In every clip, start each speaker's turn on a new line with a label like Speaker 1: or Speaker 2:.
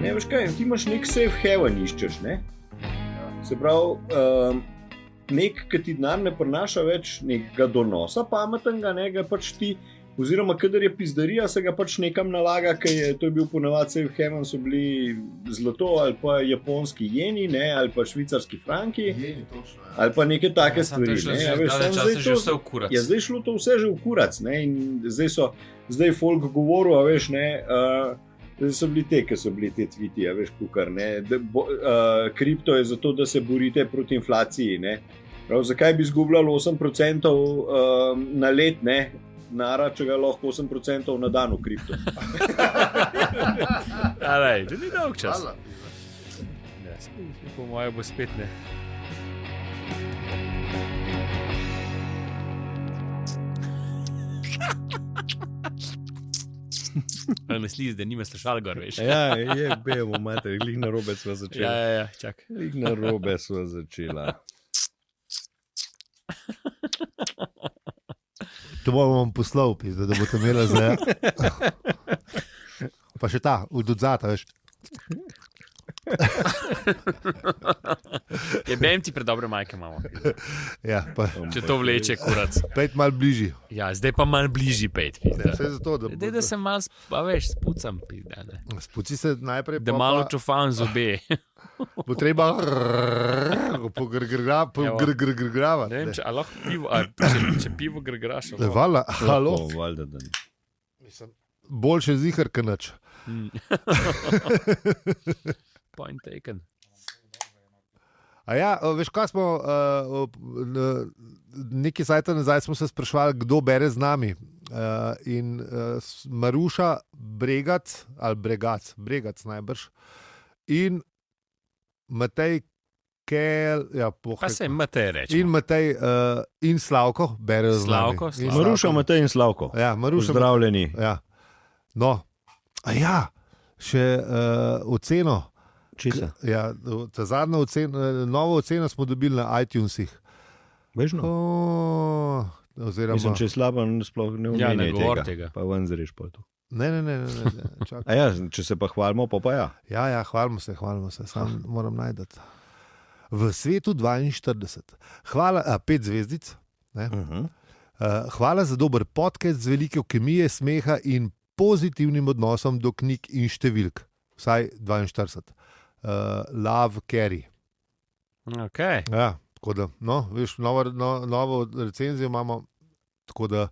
Speaker 1: Ne, veš kaj, ti imaš nek safe haven iščeš, ne? Se pravi, nek, ki ti denar ne prinaša več nekega donosa pametnega, ne, ga pač ti, oziroma kadar je pizdarija, se ga pač nekam nalaga, to je bil ponavadi safe haven, so bili zlato ali pa japonski jeni, ne, ali pa švicarski franki,
Speaker 2: Jeni, točno, ja.
Speaker 1: ali pa neke take stvari. Zdaj šlo to vse že v kurac, ne, in zdaj folk govoril, a veš, ne, so bili te tviti, a veš, kukar, ne, kripto je zato, da se borite proti inflaciji, ne. Prav, zakaj bi izgubljali 8% na let, ne, nara, če ga lahko 8% na dan v kripto.
Speaker 3: Alej, to ni dolg čas. Po moje bo spet ne. Ne slizi, da nima slušal gor, veš.
Speaker 1: Ja, je, bejmo, mater, glih na robe sva začela.
Speaker 3: Ja, čak.
Speaker 1: Glih na robe sva začela.
Speaker 2: To bom poslal, da boste imeli za... Pa še ta, vdodzata, veš.
Speaker 3: Je bem ti predobre majke imamo.
Speaker 2: Ja, pa...
Speaker 3: Če to vleče, kurac.
Speaker 2: Pejt malo bližji.
Speaker 3: Ja, zdaj pa malo bližji pejt.
Speaker 2: Vse zato, da...
Speaker 3: Dej, da se malo, veš, spucam.
Speaker 2: Spuci se najprej...
Speaker 3: Da malo čufam zobe.
Speaker 2: Bo treba pogrgrgrava.
Speaker 3: Ne vem, če lahko pivo, če pivo grgraš.
Speaker 2: Vala, halo. Boljše zihar, kot nič.
Speaker 3: Point taken.
Speaker 2: A ja, veš, kaj smo, nekaj sajta nazaj smo se sprašvali, kdo bere z nami. In Maruša Bregac, ali Bregac najbrž, in Matej Kel, ja,
Speaker 3: pa se Matej reče.
Speaker 2: In Matej in Slavko bere z nami.
Speaker 1: Maruša, Matej in Slavko.
Speaker 2: Ja, Maruša.
Speaker 1: Pozdravljeni.
Speaker 2: Ja. No, a ja, še oceno.
Speaker 1: Česa?
Speaker 2: Ja, ta zadnja ocena, novo oceno smo dobili na iTunesih.
Speaker 1: Bežno?
Speaker 2: Oziroma...
Speaker 1: Mislim, če je slabo, sploh ne
Speaker 3: Ja,
Speaker 1: umeni
Speaker 3: ne govor tega.
Speaker 1: Pa ven zreš pa to.
Speaker 2: Ne, čakaj.
Speaker 1: A ja, če se pa hvalimo, pa ja.
Speaker 2: Ja, hvalimo se, sam moram najdati. V svetu 42. Hvala, 5 zvezdic. Ne? Hvala za dober podcast z veliko kemije, smeha in pozitivnim odnosom do knjig in številk. Vsaj 42. Love Carry.
Speaker 3: Ok.
Speaker 2: Ja, tako da, no, veš, novo recenzijo imamo, tako da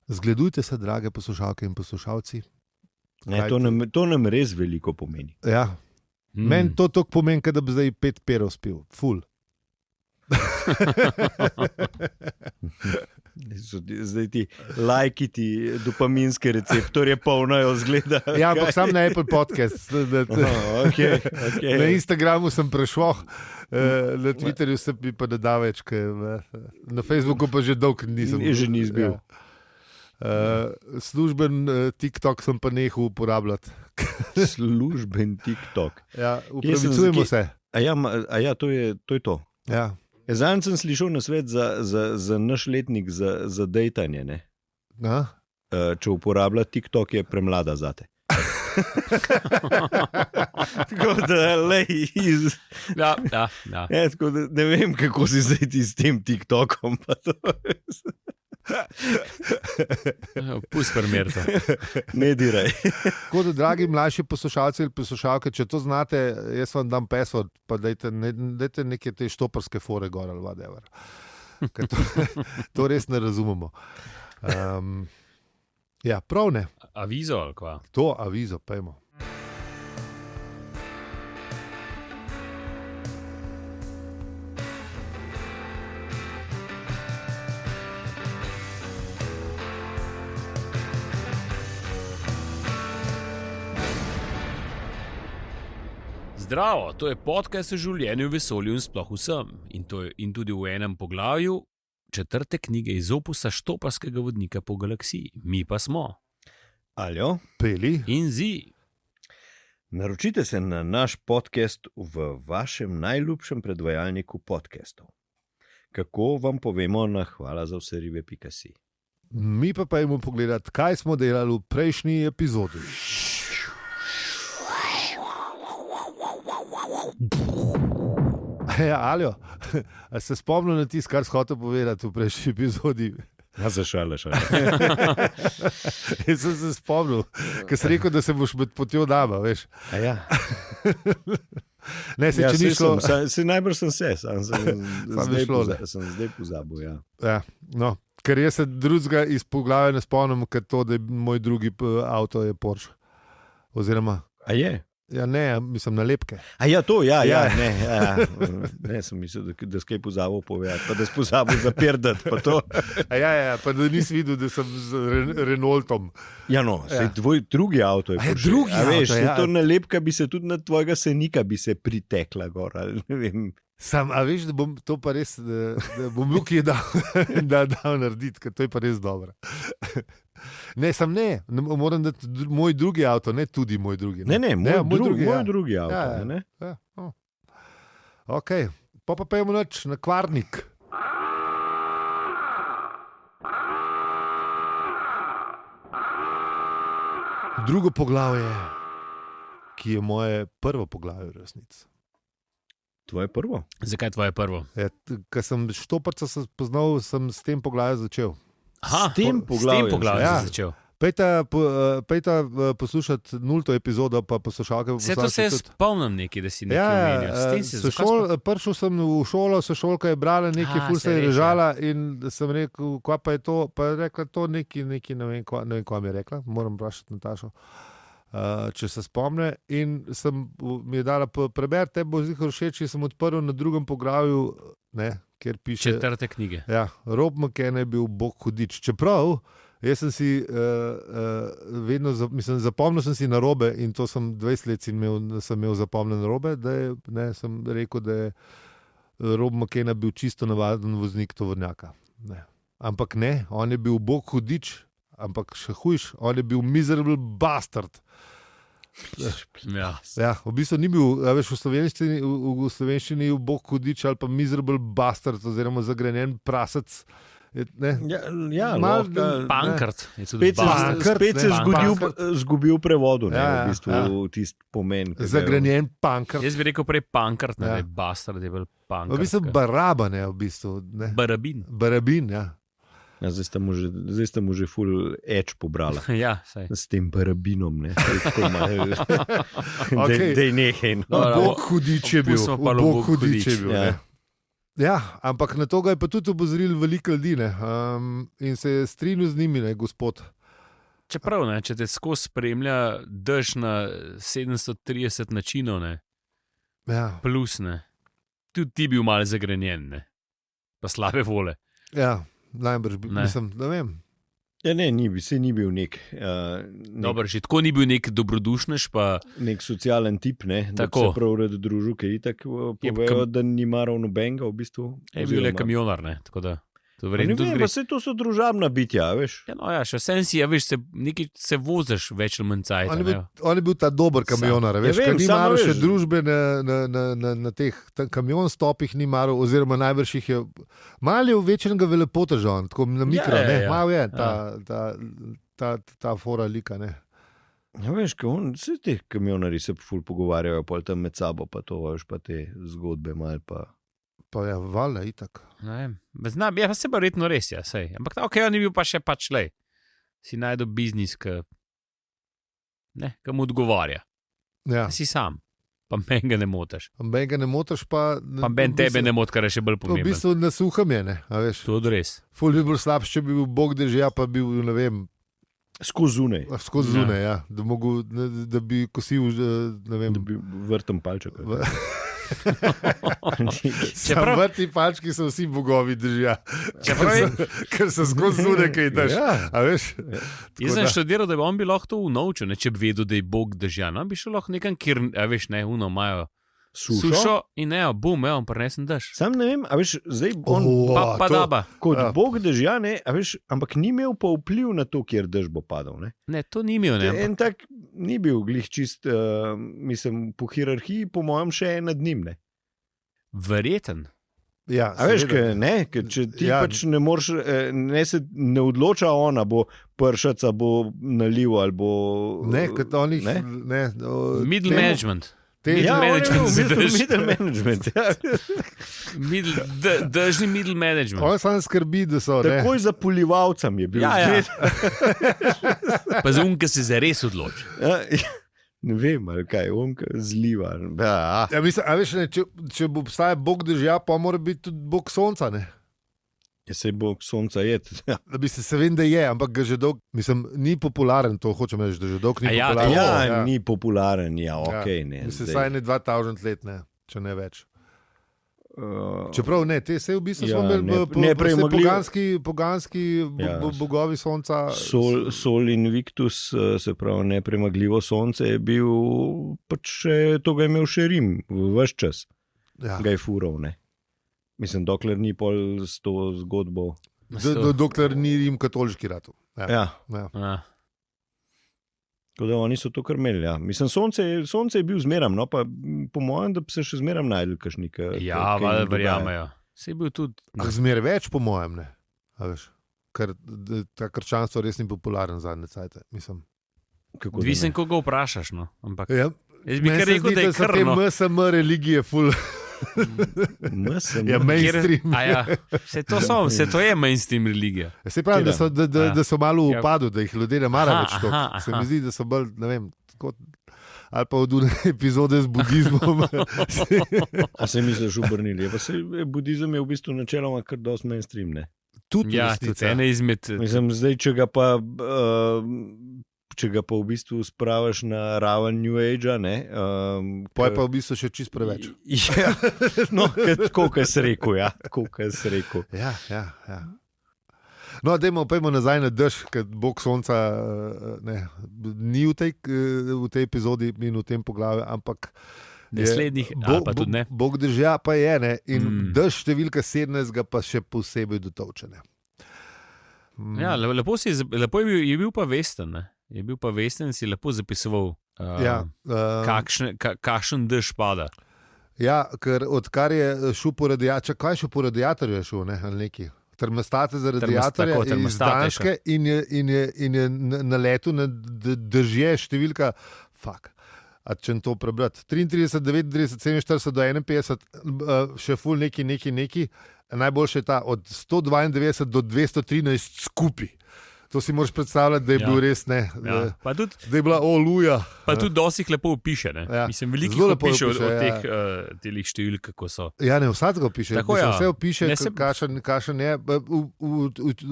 Speaker 2: zgledujte se, drage poslušalke in poslušalci.
Speaker 1: Ne, to nam res veliko pomeni.
Speaker 2: Ja. Meni to toliko pomeni, da bi zdaj 5 perov spil. Ful.
Speaker 1: Zdaj ti lajki ti dopaminske receptorje polnajo zgleda.
Speaker 2: Ja, ampak sam na Apple podcast.
Speaker 1: Okay.
Speaker 2: Na Instagramu sem prešel, na Twitterju se bi pa dodal več, na Facebooku pa že dolgo nisem.
Speaker 1: Že nis bil.
Speaker 2: Ja. Služben TikTok sem pa nehal uporabljati.
Speaker 1: Služben TikTok.
Speaker 2: Ja, upravičujemo se.
Speaker 1: A ja, to je to.
Speaker 2: Ja.
Speaker 1: Zanj sem slišal na svet za naš letnik za dejtanje, ne? Če uporablja TikTok, je premlada zate. Tako da,
Speaker 3: Ja.
Speaker 1: Tako da ne vem, kako si zdaj ti s tem TikTokom. Pa to.
Speaker 3: Pust primerto.
Speaker 1: Ne diraj.
Speaker 2: Tako da, dragi mlajši poslušalci ali poslušalke, če to znate, jaz vam dam password, pa dajte neke te štoparske fore gor ali whatever. To res ne razumemo. Ja, prav ne.
Speaker 3: Avizo ali kva?
Speaker 2: To avizo, pejmo.
Speaker 3: Zdravo, to je podcast o življenju, vesolju in sploh vsem. In tudi v enem poglavju 4. knjige iz opusa štoparskega vodnika po galaksiji. Mi pa smo
Speaker 1: Aljo,
Speaker 2: Peli
Speaker 3: in Zi.
Speaker 1: Naročite se na naš podcast v vašem najljubšem predvajalniku podcastov. Kako vam povemo na hvalazavserive.si.
Speaker 2: Mi pa pojmo pogledati, kaj smo delali v prejšnji epizodi. Ja, Aljo, a se spomnim na tisto, kar si hotel povedati v prejšnji epizodi?
Speaker 1: Ja, zašale.
Speaker 2: Jaz sem se spomnil, ker si rekel, da se boš med potjo dama, veš.
Speaker 1: A ja.
Speaker 2: Ne, če ni šlo.
Speaker 1: Najbrž sem se, sem zdaj pozabil. Ja.
Speaker 2: Ja, no, ker jaz se drugega iz poglavja ne spomnim, ker to, da je moj drugi avto je Porsche. Oziroma.
Speaker 1: A je?
Speaker 2: Ja, ne, mislim nalepke.
Speaker 1: A ja, to, ja. Ne, sem mislil, da skaj pozabil povedati, pa da si pozabil zapirdati, pa to.
Speaker 2: Ja, pa da nisi videl, da sem z Renaultom.
Speaker 1: Ja, no, tvoj drugi avto je Porsche.
Speaker 2: Drugi avto,
Speaker 1: veš, to nalepka bi se tudi na tvojega senika bi se pritekla gor, ali ne vem.
Speaker 2: A veš, da bom to pa res, da bom Luki dal narediti, ker to je pa res dobro. Ne, moram dati moj drugi avto, ne tudi moj drugi.
Speaker 1: Ne, moj drugi avto.
Speaker 2: Ja. Ok, pa pojmo noč na Kvarnik. Drugo poglavje, ki je moje prvo poglavje v resnici.
Speaker 1: Tvoje prvo?
Speaker 3: Zakaj tvoje prvo?
Speaker 2: Ker sem Štoparca spoznal, sem s tem poglavjem začel.
Speaker 3: Aha, s tem poglavjem si začel.
Speaker 2: Pejta poslušati 0. epizodo, pa poslušalke.
Speaker 3: Vse to se spomnim neki, da si nekaj omenil.
Speaker 2: Prišel sem v šolo, sošolka je brala nekaj, ful se je režala in sem rekel, kva pa je to, pa je rekla to neki, ne vem, kva mi je rekla, moram vprašati Natašo. Če se spomne, in mi je dala preberati, te bo zihar všeč, sem odprl na drugem poglavju, kjer piše
Speaker 3: 4. knjige.
Speaker 2: Ja, Rob McKenna je bil bog hudič. Čeprav, jaz sem si vedno, zapomnil sem si narobe in to sem 20 let sem imel zapomnjen narobe, sem rekel, da je Rob McKenna bil čisto navaden voznik tovornjaka. Ampak ne, on je bil bog hudič, ampak še hujš, on je bil miserable bastard. Ja, v bistvu ni bil, veš, v slovenščini je bog hudič ali pa miserable bastard oziroma zagrenjen prasec.
Speaker 3: Pankrt.
Speaker 1: Spet se zgubil prevodu, v bistvu tisti pomen.
Speaker 2: Zagrenjen pankrt.
Speaker 3: Jaz bi rekel prej pankrt, ne bastard je bil pankrt.
Speaker 2: V bistvu baraba, v bistvu. Barabin, ja.
Speaker 1: Ja, zdaj ste mu že ful edge pobrala.
Speaker 3: Ja, saj.
Speaker 1: S tem barabinom, ne. Dej nehej.
Speaker 2: Bog hudič je bil. Bog hudič je bil, ne. Ja, ampak na to ga je pa tudi opozoril veliko ljudi, in se je strinil z njimi, gospod.
Speaker 3: Čeprav, če te skozi spremlja dež na 730 načinov,
Speaker 2: ja.
Speaker 3: Plus, tudi ti bil malo zagrenjen, pa slabe vole.
Speaker 2: Ja, najbrž mislim, da vem.
Speaker 1: Ja, ne, ni bil nek
Speaker 3: Dobro, že tako ni bil nek dobrodušnež, pa
Speaker 1: nek socialen tip, da se prav rad družil, ki je tako povedal, da ni maral nobenega v bistvu.
Speaker 3: Je bil le kamionar, tako da to
Speaker 1: ne vem, pa se to so družabna bitja, veš.
Speaker 3: Ja, no ja, še vsem si, veš, se voziš več ali manj cajt.
Speaker 2: On je bil ta dober kamionar, veš, ker ni maral še družbe na teh kamion stopih, ni maral, oziroma najbrž jih je malo je večnega velepoteža, tako na mikro, malo je ta fora lika,
Speaker 1: Ja, veš, vse te kamionari se ful pogovarjajo pol tam med sabo, pa to, veš, pa te zgodbe malo pa...
Speaker 2: Pa je valjda itak.
Speaker 3: Ja, pa se pa verjetno res, ja, sej. Ampak ok, on je bil pa še pač lej. Si najdu biznis, ki mu odgovarja.
Speaker 2: Ja.
Speaker 3: Si sam, pa menga ne motaš.
Speaker 2: Pa
Speaker 3: ben tebe ne mot, kar je še bolj pomembno.
Speaker 2: V bistvu na suhem je, a veš.
Speaker 3: To je res.
Speaker 2: Ful bi bil slabš, če bi bil bog dežja, pa bil, ne vem,
Speaker 1: skozi zunaj.
Speaker 2: Skozi zunaj, ja. Da bi kosil, ne vem.
Speaker 1: Da bi vrtem palček.
Speaker 2: Vrti palčki so vsi bogovi držja. Ker so skozi zunaj kaj daš. A veš?
Speaker 3: Jaz sem študiral, da bi on bi lahko to unovčil, če bi vedel, da je bog držja. On bi šel lahko nekam, kjer, a veš, imajo sušo in bum, on prinesen daš.
Speaker 1: Sam ne vem, a veš, zdaj on
Speaker 3: pa daba.
Speaker 1: Kot bog držja, a veš, ampak ni imel pa vpliv na to, kjer dež bo padal, ne?
Speaker 3: Ne, to ni imel, ne.
Speaker 1: En tak ni bil glih čist, mislim, po hierarhiji, po mojem, še en nad njim, ne.
Speaker 3: Verjeten.
Speaker 2: Ja,
Speaker 1: a veš, če ti pač ne moreš, ne odloča ona, bo pršaca, bo naliv, ali bo...
Speaker 2: Ne, kot onih...
Speaker 3: Middle management.
Speaker 1: Middle management.
Speaker 3: Držni middle management.
Speaker 2: On sam skrbi, da so.
Speaker 1: Takoj za polivalcem je bil.
Speaker 3: Ja. Pa za unke se zares odloči.
Speaker 1: Ne vem, ali kaj, unka zliva.
Speaker 2: Ja, mislim, a veš, ne, če bo obstaja bog dežja, pa mora biti tudi bog sonca, ne?
Speaker 1: Ja, sej bog sonca je.
Speaker 2: Da bi se vem, da je, ampak ga že dolgo, mislim, ni popularen, to hočem reči, da že dolgo ni popularen.
Speaker 1: Ja, ni popularen, okej, ne.
Speaker 2: Mislim, saj ne 2000 let, ne, če ne več. Čeprav ne, te se v bistvu smo imeli poganski bogovi sonca.
Speaker 1: Sol Invictus, se pravi nepremagljivo sonce, je bil, pač to ga je imel še Rim v ves čas. Ga je fural, ne. Mislim, dokler ni pol s to zgodbo.
Speaker 2: Dokler ni Rim katoliški ratu.
Speaker 1: Ja. Tako da oni so to kar imeli, ja. Mislim, sonce je bil zmeram, no, pa po mojem, da bi se še zmeram najdel kakšnik.
Speaker 3: Ja, verjamejo. Se je bil tudi.
Speaker 2: Zmer več, po mojem, ne. A veš, ker ta krščanstvo res ni popularen zadnje cajte, mislim.
Speaker 3: Odvisen, koga vprašaš, no. Ampak
Speaker 2: ja.
Speaker 3: Jaz bi kar rekel, da je kar, no.
Speaker 2: Te MSM religije ful. Ja, mainstream.
Speaker 3: Vse to je mainstream religija.
Speaker 2: Se pravi, da so malo v upadu, da jih ljudje ne mara več to. Se mi zdi, da so bolj, ne vem, tako, ali pa od epizode z budizmom.
Speaker 1: A se misliš obrnili? Budizem je v bistvu načeloma kar dosti mainstream, ne?
Speaker 2: Tudi
Speaker 3: ene izmed.
Speaker 1: Mislim, zdaj, če ga pa v bistvu spravaš na raven New Age-a, ne?
Speaker 2: Pa je pa v bistvu še čist preveč.
Speaker 1: Ja, no, koliko je rekel, ja.
Speaker 2: Ja. No, pojmo nazaj na dež, ker bog sonca ni v tej epizodi in v tem poglavju, ampak
Speaker 3: naslednjih, pa tudi ne.
Speaker 2: Bog dežja pa je, ne? In dež številka 17 ga pa še posebej dotovčene.
Speaker 3: Ja, lepo je bil pa vesten, ne? Je bil pa vesten in si lepo zapisoval, kakšen dež pada.
Speaker 2: Ja, ker odkar je šel po radiatorju, kaj je šel po radiatorju, ali neki? Termostate za radiatorja iz Danske in je na letu na dežje številka, a če to prebrati, 33, 39, 47 do 51, še ful neki, najboljše je ta od 192 do 213 skupaj. To si moraš predstavljati, da je bil res, ne, da je bila oluja.
Speaker 3: Pa tudi dosti jih lepo opiše, ne. Ja. Mislim, veliko opiše od teh telih številk, kako so.
Speaker 2: Ja, ne, vsak ga opiše. Mislim, vse opiše, kakšen je.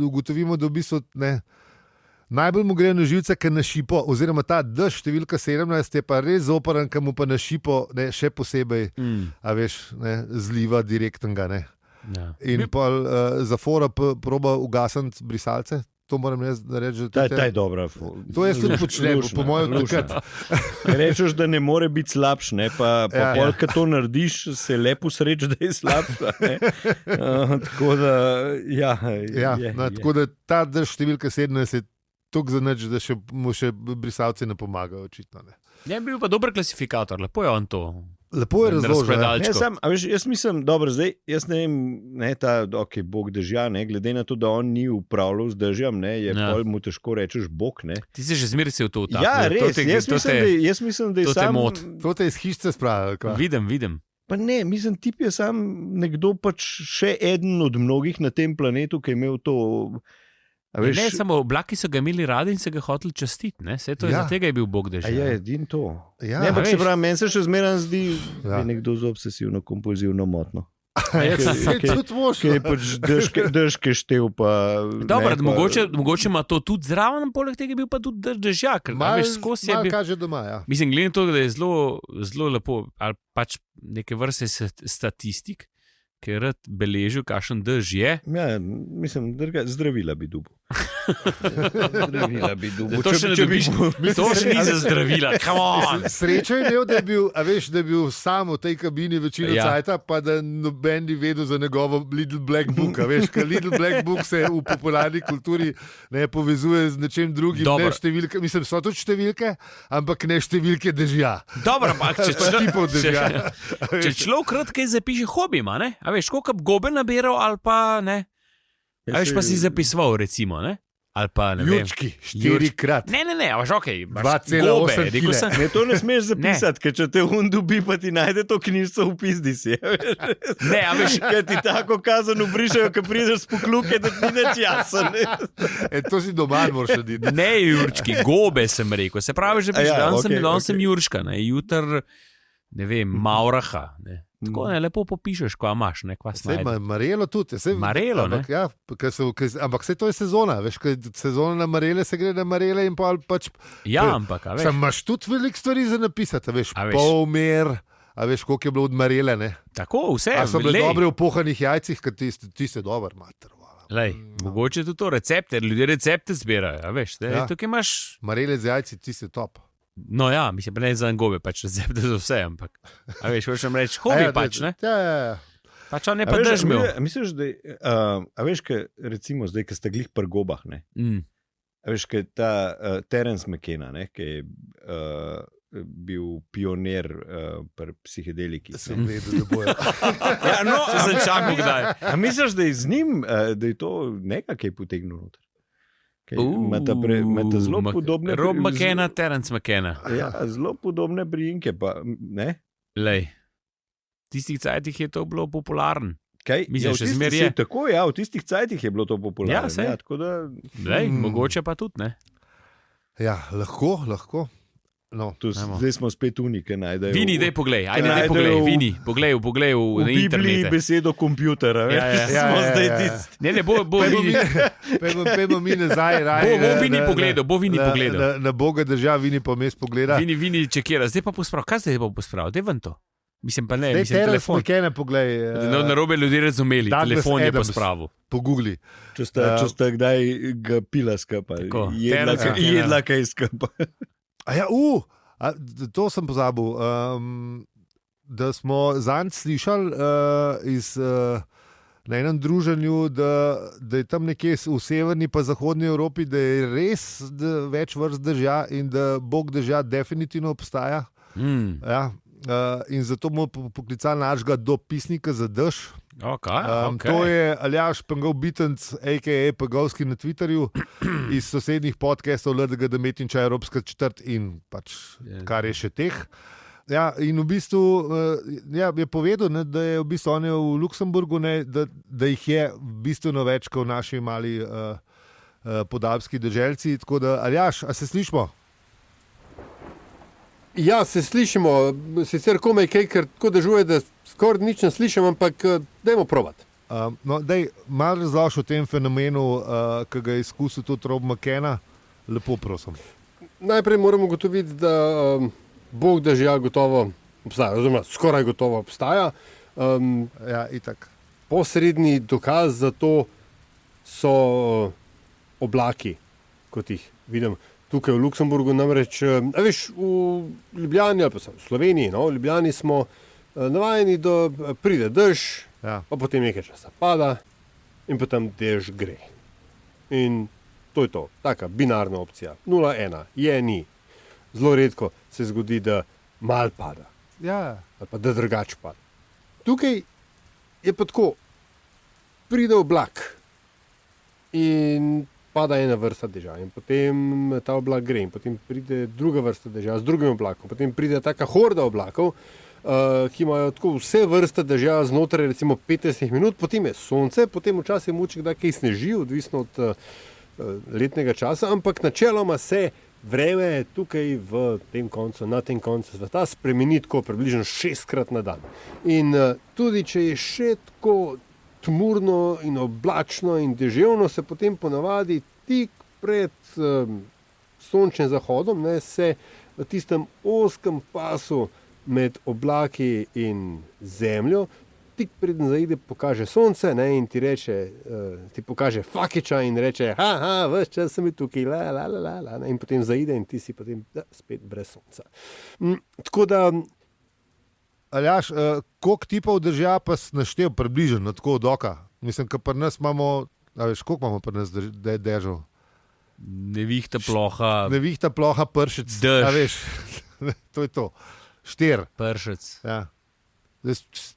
Speaker 2: Ugotovimo, da v bistvu, ne, najbolj mu gre na živce, ker na šipo, oziroma ta dež številka 17 je pa res zoporen, ker mu pa na šipo, ne, še posebej, a veš, ne, zliva direktnega, ne. Ja. In pa zafora proba ugasniti brisalce. To moram reči,
Speaker 1: da je dobra.
Speaker 2: To je tudi počnem, po mojem tukaj.
Speaker 1: Rečeš, da ne more biti slabš, ne? Pa polka to narediš, se lepo sreč, da je slabša. Tako da,
Speaker 2: tako da ta dež številka 17 je toliko zanač, da mu še brisalci ne pomagajo, očitno. Ne.
Speaker 3: Je bil pa dober klasifikator, lepo je on to.
Speaker 2: Lepo je razložil.
Speaker 1: Jaz mislim, dobro, zdaj, jaz ne vem, ne, bog dežja, ne, glede na to, da on ni upravljal z dežjem, ne, je pol mu težko rečeš bog, ne.
Speaker 3: Ti si že zmeraj se v to utapil.
Speaker 1: Ja, res, jaz mislim, da je sam...
Speaker 2: To te iz hišce spravil.
Speaker 3: Vidim.
Speaker 1: Pa ne, mislim, tip je sam nekdo pač še eden od mnogih na tem planetu, ki je imel to...
Speaker 3: Veš, ne, samo oblaki so ga imeli radi in se ga hoteli častiti, ne? Vse to je za tega je bil bog dežja.
Speaker 1: Ja, edin to. Ja, ne, ampak se pravi, meni se še zmeraj zdi, da je nekdo z obsesivno-kompulzivno motno. Ki je pač dežke štev pa...
Speaker 3: Dobro, mogoče ima to tudi zraven, poleg tega je bil pa tudi dežja.
Speaker 2: Mal kaže doma, ja.
Speaker 3: Mislim, gledam to, da je zelo lepo, ali pač neke vrste statistik, ki je rad beležil, kakšen dež je.
Speaker 1: Ja, mislim, zdravila bi dubil.
Speaker 3: To še ne dobiš, to še ni za zdravila, come on.
Speaker 2: Srečo je imel, da je bil sam v tej kabini večino cajta, pa da noben ni vedel za njegovo Little Black Book, veš, ker Little Black Book se v popularni kulturi ne povezuje z nečem drugim, ne številke, mislim, so tudi številke, ampak ne številke dežja.
Speaker 3: Dobro, ampak če človek rad kaj zapiše hobima, ne, a veš, koliko gobe nabiral ali pa ne. A veš, pa si zapisoval, recimo, ne? Ali pa ne
Speaker 2: Jurčki, 4-krat.
Speaker 3: Ne, veš, ok.
Speaker 2: 2,8 kg.
Speaker 1: Ne, to ne smeš zapisati, ker če te dobi, pa ti najde to knjižico v pizdi si.
Speaker 3: Ne, a veš.
Speaker 1: Ker ti tako kazano brišajo, ker prideš s pokluke, da ti neč jasen.
Speaker 2: To si doma moraš narediti.
Speaker 3: Ne, Jurčki, gobe sem rekel. Se pravi, že danes sem Jurčka, jutr, ne vem, Mauraha. Tako ne, lepo popišeš, ko imaš, ne, kva snajde.
Speaker 2: Marelo tudi.
Speaker 3: Marelo, ne?
Speaker 2: Ja, ampak vse to je sezona, veš, sezona na Marele se gre na Marele in pač...
Speaker 3: Ja, ampak, a veš.
Speaker 2: Imaš tudi veliko stvari za napisati, veš, polmer, a veš, koliko je bilo od Marele, ne?
Speaker 3: Tako, vse.
Speaker 2: A so bile dobre v pohanih jajcih, ker ti se dober, mater.
Speaker 3: Mogoče tudi to recepte, ljudje recepte zbirajo, a veš, tukaj imaš...
Speaker 2: Marele z jajci, ti se top.
Speaker 3: No ja, mislim, ne za gobe, pač recepte za vse, ampak, a veš, hočem reči, hobi pač, ne?
Speaker 2: Ja.
Speaker 3: Pač on je pa držmil.
Speaker 1: Misliš, da, a veš, recimo zdaj, ki ste glih pri gobah, ne? A veš, kaj ta Terence McKenna, ne, ki je bil pionir pri psihedeliki.
Speaker 2: Sem vedel, da bojo.
Speaker 1: Ja, no,
Speaker 3: sem čakal kdaj.
Speaker 1: A misliš, da je z njim, da je to nekaj potegnil noter? Imate zelo podobne...
Speaker 3: Rob McKenna, Terence McKenna.
Speaker 1: Ja, zelo podobne priimke, pa ne?
Speaker 3: Lej, v tistih cajtih je to bilo popularno.
Speaker 1: Mislim,
Speaker 3: še zmer je.
Speaker 1: Tako, ja, v tistih cajtih je bilo to popularno.
Speaker 3: Ja, sej.
Speaker 1: Ja, tako da...
Speaker 3: Lej, mogoče pa tudi, ne?
Speaker 2: Ja, lahko. No,
Speaker 1: zdaj smo spet unike, najdejo.
Speaker 3: Vini, daj poglej, Vini, poglej na internetu.
Speaker 1: V Bibliji besedo kompjutera, veš? Smo zdaj tisti.
Speaker 3: Ne, bo Vini.
Speaker 2: Pejmo mi nazaj.
Speaker 3: Bo Vini pogledal.
Speaker 2: Na Boga drža, Vini pa mes pogleda.
Speaker 3: Vini čekira, zdaj pa posprav. Kaj zdaj bo posprav? Dej ven to. Mislim pa ne,
Speaker 2: telefon. Telefon, poglej.
Speaker 3: Narobe ljudi razumeli, telefon je pospravil.
Speaker 2: Pogugli.
Speaker 1: Če sta kdaj ga pila skupaj. Jedla kaj skupaj.
Speaker 2: To sem pozabil, da smo zanj slišali na enem druženju, da je tam nekje v severni pa zahodni Evropi, da je res več vrst dežja in da Bog dežja definitivno obstaja. Ja, in zato bomo poklicali našega dopisnika za dež. To je Aljaž Pengal-Bitenc, a.k.a. Pegalski na Twitterju, iz sosednjih podcastov LDG Demetinča, Evropska četrt in pač kar je še teh. Ja, in v bistvu je povedal, ne, da je v bistvu on je v Luksemburgu, ne, da jih je bistveno več kot v naši mali podalpski deželci. Tako da, Aljaž, a se slišimo?
Speaker 4: Ja, se slišimo, sicer komaj kaj, ker tako dežuje, da skoraj nič ne slišim, ampak dajmo probati.
Speaker 2: Malo razloži o tem fenomenu, ki ga je izkusil tudi Rob McKenna, lepo prosim.
Speaker 4: Najprej moramo ugotoviti, da Bog dežja gotovo obstaja, oziroma skoraj gotovo obstaja.
Speaker 2: Ja, itak.
Speaker 4: Posredni dokaz za to so oblaki, kot jih vidim tukaj v Luksemburgu, namreč, veš, v Ljubljani, ali pa v Sloveniji, no, v Ljubljani smo navajeni, da pride dež, pa potem nekaj časa pada in potem dež gre. In to je to, taka binarna opcija. 0-1, je, ni. Zelo redko se zgodi, da mal pada.
Speaker 2: Ja.
Speaker 4: Ali pa da drugače pada. Tukaj je pa tako, pride oblak in pada ena vrsta dežja in potem ta oblak gre in potem pride druga vrsta dežja z drugim oblakom, potem pride taka horda oblakov, ki imajo tako vse vrste dežja znotraj recimo 15 minut, potem je sonce, potem včasih mogoče kdaj kaj sneži, odvisno od letnega časa, ampak načeloma se vreme tukaj na tem koncu sveta spremeni tako približno 6-krat na dan. In tudi če je še tako tmurno in oblačno in deževno, se potem ponavadi tik pred sončnim zahodom, ne, se v tistem ozkem pasu med oblaki in zemljo, tik preden zaide, pokaže sonce, ne, in ti reče, ti pokaže fakiča in reče, ves čas sem tukaj, in potem zaide in ti si potem spet brez sonca. Tako da
Speaker 2: Aljaž, koliko tipov dežja pa si naštel približno, tako od oka? Mislim, da pri nas imamo, koliko imamo pri nas dežev?
Speaker 3: Nevihta ploha.
Speaker 2: Nevihta ploha, pršec.
Speaker 3: Dež.
Speaker 2: To je to. 4.
Speaker 3: Pršec.
Speaker 2: Ja.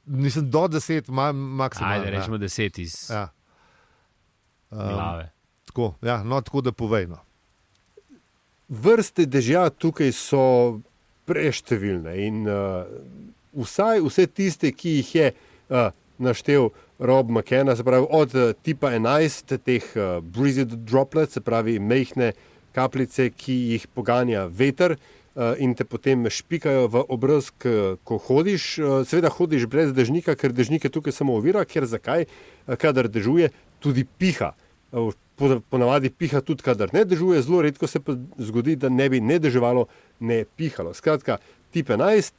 Speaker 2: Mislim, do 10 maksimalno.
Speaker 3: Ajde, rečemo 10 iz glave.
Speaker 2: Tako, ja, no, tako da povej. No.
Speaker 4: Vrste dežja tukaj so preštevilne in vse tiste, ki jih je naštel Rob McKenna, se pravi od tipa 11, teh breezy droplets, se pravi mehne kapljice, ki jih poganja veter in te potem špikajo v obraz, ko hodiš. Seveda hodiš brez dežnika, ker dežnik je tukaj samo ovira, ker zakaj? Kadar dežuje, tudi piha. Ponavadi piha tudi, kadar ne dežuje, zelo redko se pa zgodi, da ne bi ne deževalo, ne pihalo. Skratka, tip 11,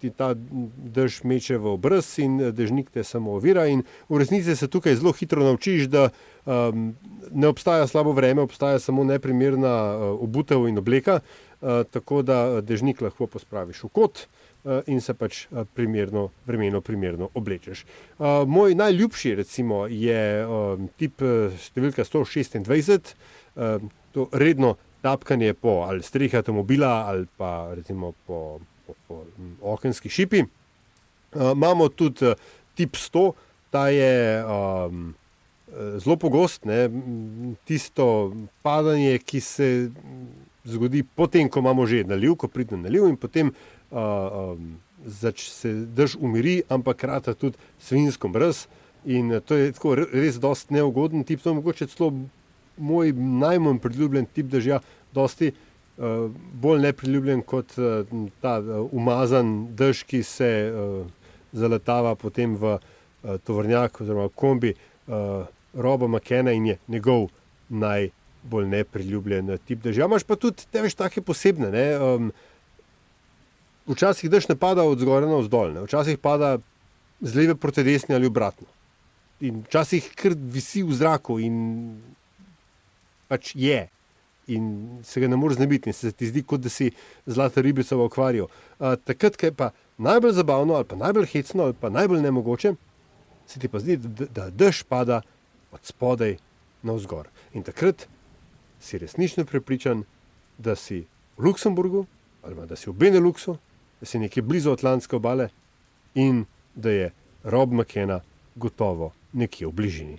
Speaker 4: ti ta dež meče v obraz in dežnik te samo ovira in v resnici se tukaj zelo hitro naučiš, da ne obstaja slabo vreme, obstaja samo neprimerna obutev in obleka, tako da dežnik lahko pospraviš v kot in se pač vremeno primerno oblečeš. Moj najljubši recimo je tip številka 126, to redno tapkanje po ali strehi avtomobila ali pa recimo po okenski šipi. Imamo tudi tip 100, ta je zelo pogost, tisto padanje, ki se zgodi potem, ko imamo že naliv, ko pride naliv in potem se dež umiri, ampak krata tudi svinjsko mraz in to je tako res dosti neugoden tip, to je mogoče celo moj najmanj priljubljen tip dežja, dosti bolj nepriljubljen kot ta umazan dež, ki se zaletava potem v tovornjak oziroma kombi Roba McKenna in je njegov najbolj nepriljubljen tip dežja. Imaš pa tudi te veš take posebne, Včasih dež ne pada od zgoraj na vzdolj, včasih pada z leve proti desni ali obratno. In včasih kar visi v zraku in pač je. In se ga ne moreš znebiti in se ti zdi, kot da si zlata ribica v akvariju. Takrat, kaj je pa najbolj zabavno ali pa najbolj hecno ali pa najbolj nemogoče, se ti pa zdi, da dež pada od spodaj na vzgor. In takrat si resnično prepričan, da si v Luksemburgu ali da si v Beneluxu, da si nekje blizu Atlantske obale in da je Rob McKenna gotovo nekje v bližini.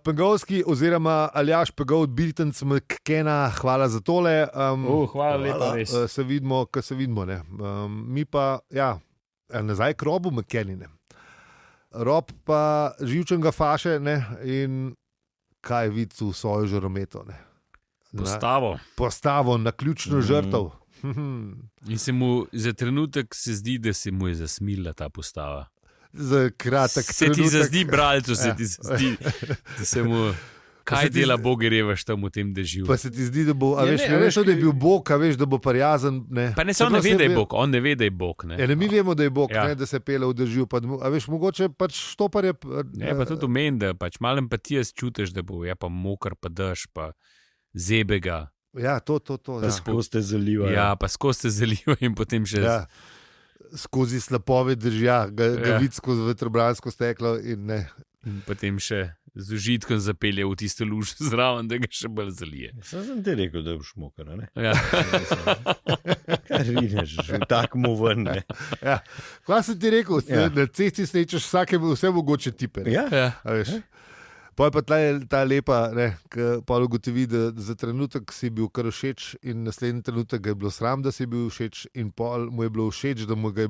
Speaker 2: Pengovski oziroma Aljaž Pegov, Biltenc McKenna, hvala za tole.
Speaker 3: Hvala lepa, res.
Speaker 2: Se vidimo, ko se vidimo. Mi pa, nazaj k Robu McKenni. Rob pa živčenega faše in kaj vidi v svojo žarometo. Postavo na ključno žrtev.
Speaker 3: In se mu za trenutek se zdi, da se mu je zasmila ta postava.
Speaker 2: Za kratek
Speaker 3: se ti zazdi, bralcu, se ti zdi, da se mu kaj dela Bogerevaš tam v tem dežju.
Speaker 2: Pa se ti zdi, da bo, ne veš, da je bil Bog, a veš, da bo prijazen.
Speaker 3: Pa ne, on ne ve, da je Bog, on ne ve, da je Bog.
Speaker 2: Mi vemo, da je Bog, da se pele v dežju, a veš, mogoče pač štopar je...
Speaker 3: pa tudi omen, da pač malo empatije čutiš, da bo pa mokr, pa dež, pa zebega.
Speaker 2: Ja, to.
Speaker 1: Pa skozi te zaliva.
Speaker 3: Ja, pa skozi te zaliva in potem še...
Speaker 2: Ja. Skozi slapove držja, ga vidi skozi vetrobransko steklo in ne.
Speaker 3: In potem še z užitkom zapelje v tisto luž zraven, da ga še bolj zalije.
Speaker 1: Sem ti rekel, da boš mokar, ne?
Speaker 3: Ja.
Speaker 1: Kar vidiš, že takmu ven, ne?
Speaker 2: Ja. Kaj sem ti rekel? Na cesti snečeš vse mogoče tipe.
Speaker 1: Ja.
Speaker 2: A veš? Pa je pa ta lepa, ki pa ugotovi, da za trenutek si bil kar všeč in naslednji trenutek ga je bilo sram, da si bil všeč in pol mu je bilo všeč, da mu ga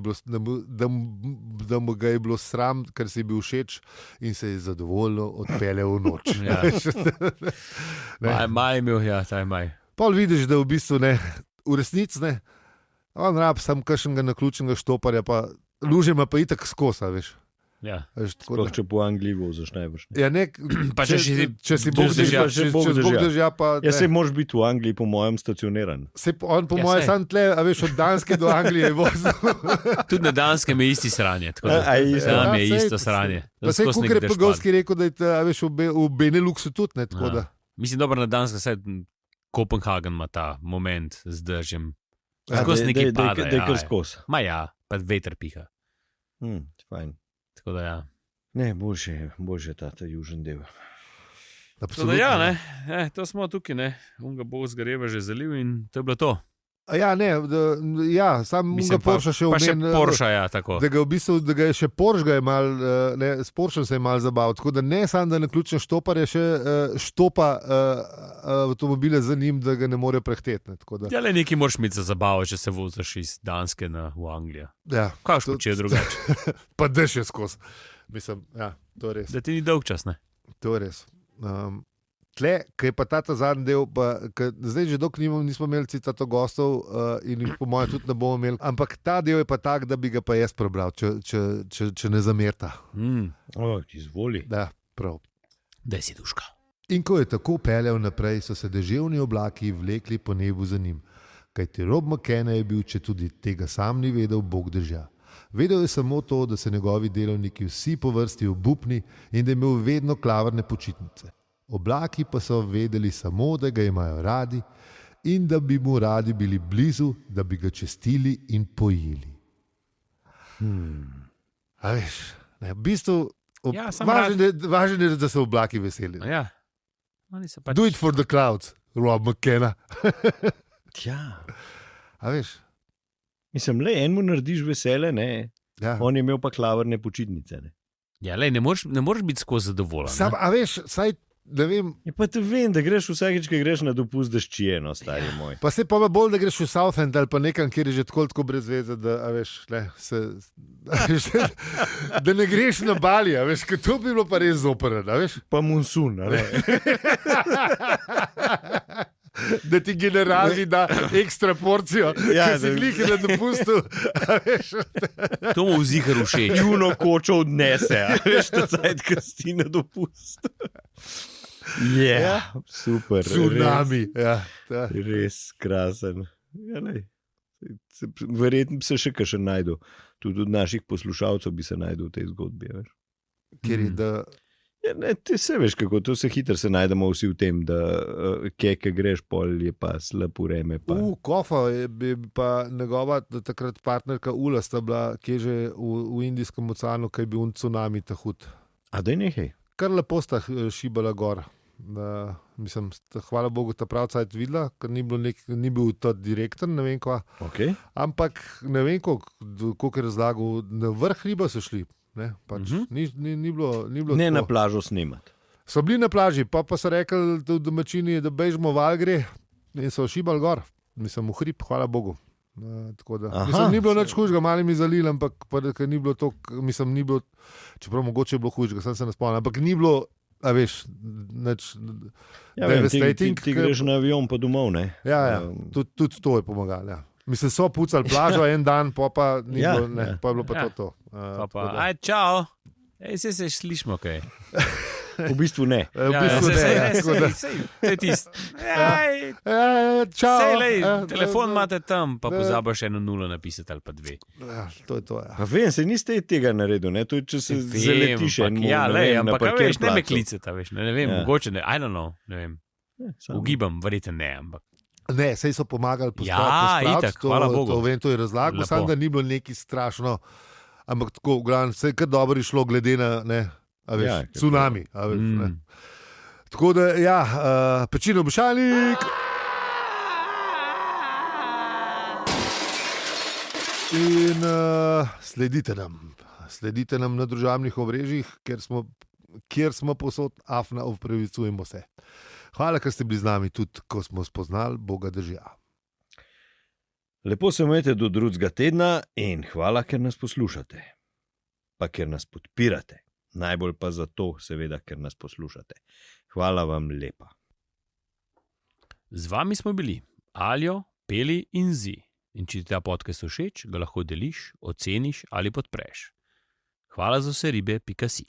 Speaker 2: je bilo sram, ker si bil všeč in se je zadovoljno odpeljal v noč.
Speaker 3: Ja. Maj imel, ta je maj.
Speaker 2: Pol vidiš, da v bistvu v resnici on rab sam kakšnega naključnega štoparja, pa luže ima pa itak skosa, veš.
Speaker 3: Ja.
Speaker 1: Sploh če po Angliji voziš najbrž.
Speaker 2: Ja, če si Bog držja, pa...
Speaker 1: Ja, se moraš biti v Angliji, po mojem, stacioniran.
Speaker 2: On po mojem sam tle, a veš, od Danske do Anglije je vozil.
Speaker 3: Tudi na Danskem je isti sranje. Tam je isto sranje.
Speaker 2: Pa se je kukaj Pegovski rekel, da je veš, v Beneluxu tudi.
Speaker 3: Mislim, dobro, na Danskem saj Kopenhagen ima ta moment z držjem. Skozi nekaj pada.
Speaker 1: Da je kar skozi.
Speaker 3: Ma ja, pa veter piha.
Speaker 1: Fajn.
Speaker 3: Tako da ja.
Speaker 1: Ne, boljše ta južni del.
Speaker 3: Absolutno. Ja, to smo tukaj, Unga Bog zgareva že zaliv in to je bilo to.
Speaker 2: Sam ga Porsche še
Speaker 3: pa še
Speaker 2: omen,
Speaker 3: Porsche, ja, tako.
Speaker 2: da ga je še Porsche ga je mal, s Porsche se je mal zabaval, tako da ne samo, da naključno štopar je še štopa avtomobile za njim, da ga ne more prehteti.
Speaker 3: Ja, le nekaj moraš imeti za zabavo, če se voziš iz Danske v Anglijo.
Speaker 2: Ja,
Speaker 3: kaj škoče je drugače?
Speaker 2: Pa deš je skozi. Mislim, to je res.
Speaker 3: Da ti ni dolg čas, ne?
Speaker 2: To je res. Tle, kaj pa ta zadnji del, zdaj že dolgo nismo imeli citato gostov in po mojem tudi ne bomo imeli, ampak ta del je pa tak, da bi ga pa jaz prebral, če ne zamerta.
Speaker 1: Izvoli.
Speaker 2: Da, prav.
Speaker 3: Daj si duška.
Speaker 2: In ko je tako peljal naprej, so se deževni oblaki vlekli po nebu za njim, kajti Rob McKenna je bil, če tudi tega sam ni vedel, bog drža. Vedel je samo to, da se njegovi delovniki vsi po vrsti obupni in da je imel vedno klavrne počitnice. Oblaki pa so vedeli samo, da ga imajo radi in da bi mu radi bili blizu, da bi ga čestili in pojili. A veš, v bistvu važno je, da so oblaki veseli.
Speaker 3: Ja.
Speaker 2: Do it for the clouds, Rob McKenna. A veš?
Speaker 1: Mislim, le enemu narediš vesele, ne? Ja. On je imel pa klavrne počitnice, ne?
Speaker 3: Ja, le, ne moreš biti skozi zadovoljen.
Speaker 2: A veš, saj da vem.
Speaker 1: Ja, pa te vem, da greš vsakeč, ki greš na dopust, da ščijeno, stari moj.
Speaker 2: Pa se pa bolj, da greš v Southend ali pa nekam, kjer je že tako brez veze, da, a veš, da ne greš na Bali, a veš, ker to bi bilo pa res zoprno, a veš.
Speaker 1: Pa monsun, a ne.
Speaker 2: Da ti generalni da ekstra porcijo, ki si glih na dopustu.
Speaker 3: To mu vzihar všeč.
Speaker 1: Juno kočo odnese, a veš, to cajt, ker si na dopustu. Super.
Speaker 2: Tsunami.
Speaker 1: Res krasen. Verjetno se še kaj najdu. Tudi od naših poslušalcev bi se najdu v tej zgodbi. Veš.
Speaker 2: Ker je da...
Speaker 1: Ti se veš kako, to se hitro se najdemo vsi v tem, da kje greš pol je pa slab vreme.
Speaker 2: Kofa je pa njegova takrat partnerka Ula sta bila, kje že v Indijskem oceanu, kaj je bil tsunami ta hud.
Speaker 1: A da je nekaj?
Speaker 2: Kar lepo sta šibala gor. Mislim, hvala Bogu, ta pravca je videla, ker ni bil ta direktor, ne vem kva.
Speaker 1: Okay.
Speaker 2: Ampak ne vem, koliko je razlagal, na vrh hriba so šli. Ne, pač, ni bilo
Speaker 1: ne na plažo snemati.
Speaker 2: So bili na plaži, pa so rekli domačini, da bežimo v Algri in so šibali gor. Mislim, v hrib, hvala Bogu. Mislim, ni bilo nič hujšega, malo mi zalil, ampak ni bilo to, mislim, ni bilo, čeprav mogoče je bilo hujšega, sem se ne spomnil, ampak ni bilo, a veš, nič devastating.
Speaker 1: Ti greš na avion pa domov, ne?
Speaker 2: Ja, tudi to je pomagalo, ja. Mislim, so pucali plažo en dan, pa ni bilo, ne, pa je bilo pa to.
Speaker 3: Aj, čau. Se slišimo, kaj?
Speaker 1: V bistvu ne.
Speaker 3: To je tisto.
Speaker 2: Čau.
Speaker 3: Telefon imate tam, pa pozabiš 1 0 napisati ali pa 2.
Speaker 2: Ja, to je to, ja.
Speaker 1: Vem, se niste tega naredil, ne? To je, če se zaletiš en
Speaker 3: ja, ampak veš, ne me kliceta, veš, ne vem, mogoče ne, I don't know, ne vem. Ugibam, verjetno ne, ampak.
Speaker 2: Ne, sej so pomagali pospraviti,
Speaker 3: hvala Bogu.
Speaker 2: To je razlagal, samo da ni bilo nekaj strašno, ampak tako, v glavnem, se je kar dobro išlo glede na, ne, a veš, tsunami, a veš, ne. Tako da, ja, Pečino Bošalnik. In sledite nam na družabnih omrežjih, kjer smo posod, afna, opravičujemo se. Hvala, ker ste bili z nami tudi, ko smo spoznali Boga držja.
Speaker 1: Lepo se imejte do drugega tedna in hvala, ker nas poslušate. Pa ker nas podpirate. Najbolj pa zato, seveda, ker nas poslušate. Hvala vam lepa.
Speaker 3: Z vami smo bili Aljo, Peli in Zi. In če ti ta podcast všeč, ga lahko deliš, oceniš ali podpreš. Hvala za vse ribe, .si.